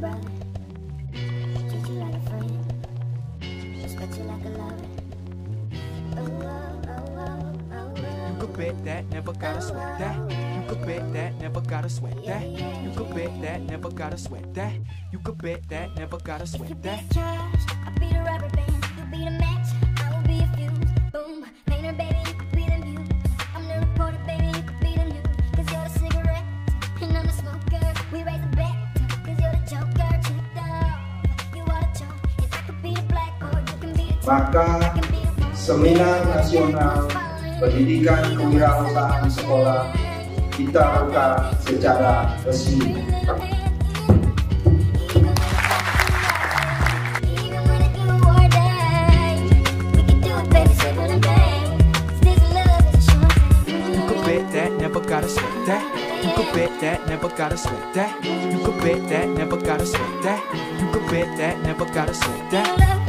brother, treat you like a friend, respect you like a lover. You could bet that, never gotta sweat that. You could bet that, never gotta sweat that. You could bet that, never gotta sweat that. You could bet that, never gotta If you sweat be that. the trash, I'll be the rubber band. You be the match, I will be a fuse. Boom, painter, baby, you could be the muse. I'm the reporter, baby, you could be the news. Cause you're the cigarette, and I'm the smoker. We raise a bet, cause you're the joker. Checked off, you are the joke. And I could be the blackboard, you can be the Maka Seminar Nasional Pendidikan Kewirausahaan Sekolah kita buka secara resmi. Never gotta sweat that. You could bet that, never gotta sweat that. You could bet that, never gotta sweat that. You could bet that, never gotta sweat that.